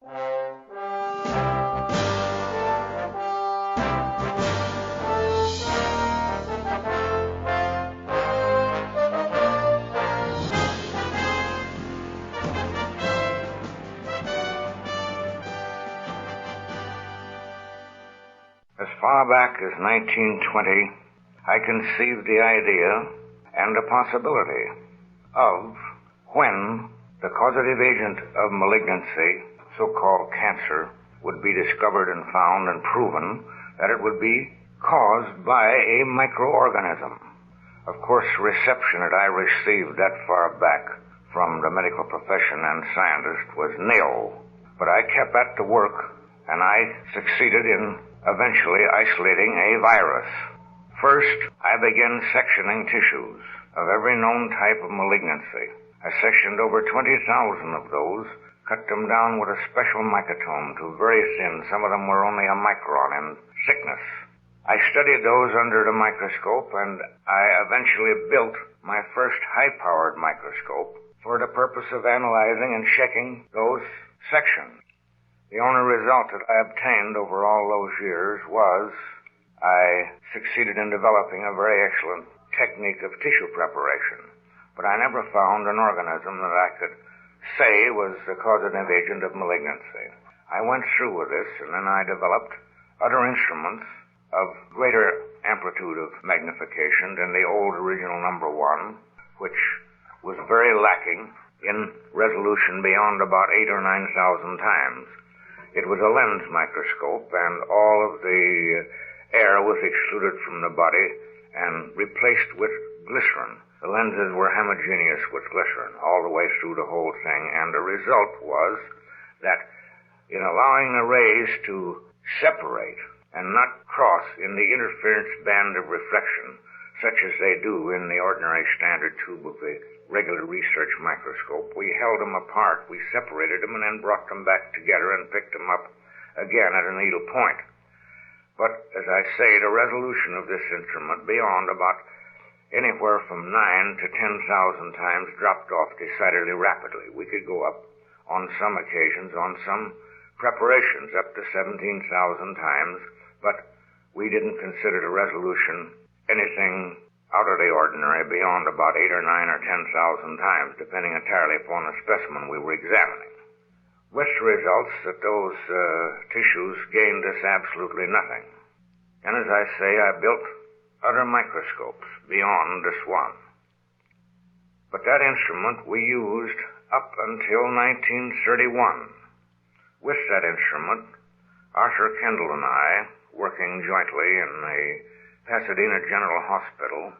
As far back as 1920, I conceived the idea and the possibility of when the causative agent of malignancy, so-called cancer, would be discovered and found and proven, that it would be caused by a microorganism. Of course, reception that I received that far back from the medical profession and scientist was nil, but I kept at the work, and I succeeded in eventually isolating a virus. First, I began sectioning tissues of every known type of malignancy. I sectioned over 20,000 of those, cut them down with a special microtome to very thin. Some of them were only a micron in thickness. I studied those under the microscope, and I eventually built my first high-powered microscope for the purpose of analyzing and checking those sections. The only result that I obtained over all those years was I succeeded in developing a very excellent technique of tissue preparation, but I never found an organism that I could say was the causative agent of malignancy. I went through with this, and then I developed other instruments of greater amplitude of magnification than the old original number one, which was very lacking in resolution beyond about 8,000 or 9,000 times. It was a lens microscope, and all of the air was excluded from the body and replaced with glycerin. The lenses were homogeneous with glycerin all the way through the whole thing, and the result was that in allowing the rays to separate and not cross in the interference band of reflection, such as they do in the ordinary standard tube of the regular research microscope, we held them apart, we separated them, and then brought them back together and picked them up again at a needle point. But, as I say, the resolution of this instrument beyond about anywhere from 9 to 10,000 times dropped off decidedly rapidly. We could go up on some occasions, on some preparations, up to 17,000 times, but we didn't consider the resolution anything out of the ordinary beyond about 8 or 9 or 10,000 times, depending entirely upon the specimen we were examining. With the results that those tissues gained us absolutely nothing. And as I say, I built other microscopes beyond this one. But that instrument we used up until 1931. With that instrument, Arthur Kendall and I, working jointly in the Pasadena General Hospital,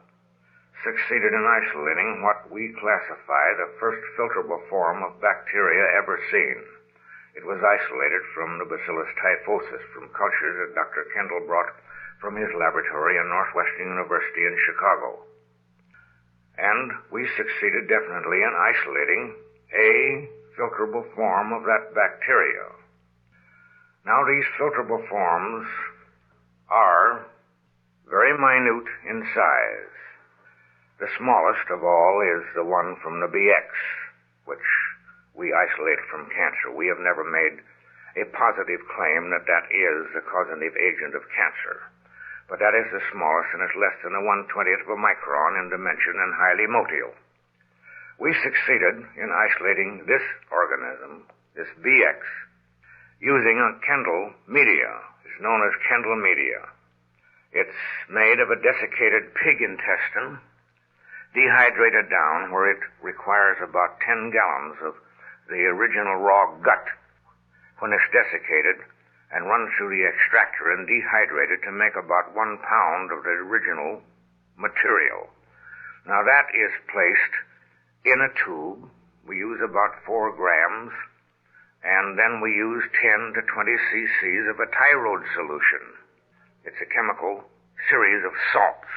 succeeded in isolating what we classify the first filterable form of bacteria ever seen. It was isolated from the Bacillus typhosus from cultures that Dr. Kendall brought from his laboratory in Northwestern University in Chicago. And we succeeded definitely in isolating a filterable form of that bacteria. Now, these filterable forms are very minute in size. The smallest of all is the one from the BX, which we isolate from cancer. We have never made a positive claim that that is the causative agent of cancer. But that is the smallest, and it's less than a 1/20th of a micron in dimension and highly motile. We succeeded in isolating this organism, this BX, using a Kendall media. It's known as Kendall media. It's made of a desiccated pig intestine, dehydrated down where it requires about 10 gallons of the original raw gut when it's desiccated, and run through the extractor and dehydrated to make about 1 pound of the original material. Now that is placed in a tube. We use about 4 grams, and then we use 10 to 20 cc's of a tyrode solution. It's a chemical series of salts.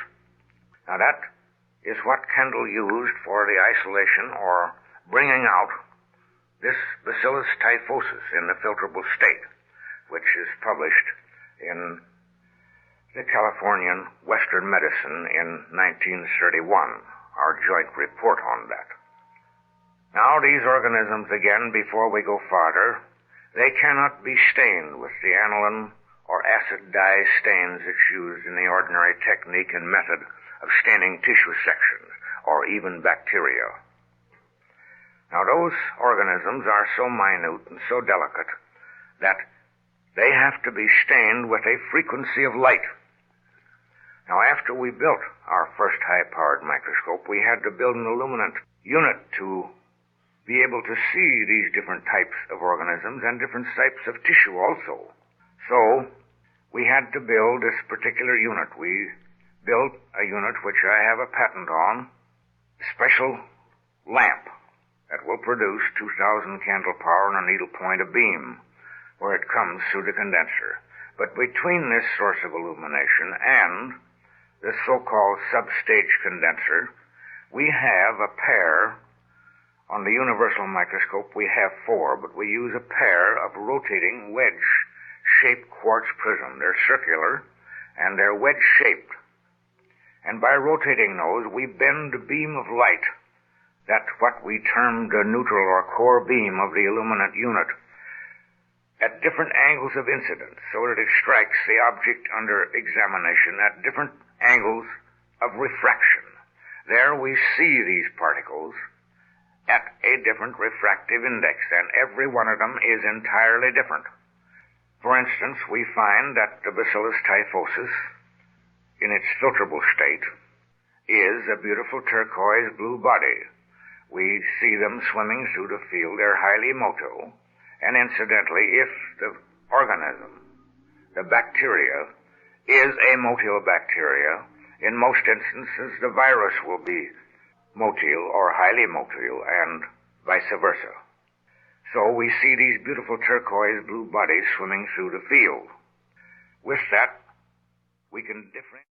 Now that is what Kendall used for the isolation or bringing out this Bacillus typhosus in the filterable state, which is published in the Californian Western Medicine in 1931, our joint report on that. Now, these organisms, again, before we go farther, They cannot be stained with the aniline or acid dye stains that's used in the ordinary technique and method of staining tissue sections or even bacteria. Now, those organisms are so minute and so delicate that they have to be stained with a frequency of light. Now, after we built our first high-powered microscope, we had to build an illuminant unit to be able to see these different types of organisms and different types of tissue also. So, we had to build this particular unit. We built a unit which I have a patent on, a special lamp that will produce 2,000 candle power on a needlepoint a beam where it comes through the condenser. But between this source of illumination and the so-called substage condenser, we have a pair. On the universal microscope we have 4, but we use a pair of rotating wedge-shaped quartz prism. They're circular and they're wedge-shaped. And by rotating those, we bend the beam of light, that's what we term the neutral or core beam of the illuminant unit, at different angles of incidence, so that it strikes the object under examination at different angles of refraction. There we see these particles at a different refractive index, and every one of them is entirely different. For instance, we find that the Bacillus typhosus, in its filtrable state, is a beautiful turquoise blue body. We see them swimming through the field. They're highly motile. And incidentally, if the organism, the bacteria, is a motile bacteria, in most instances the virus will be motile or highly motile, and vice versa. So we see these beautiful turquoise blue bodies swimming through the field. With that, we can differentiate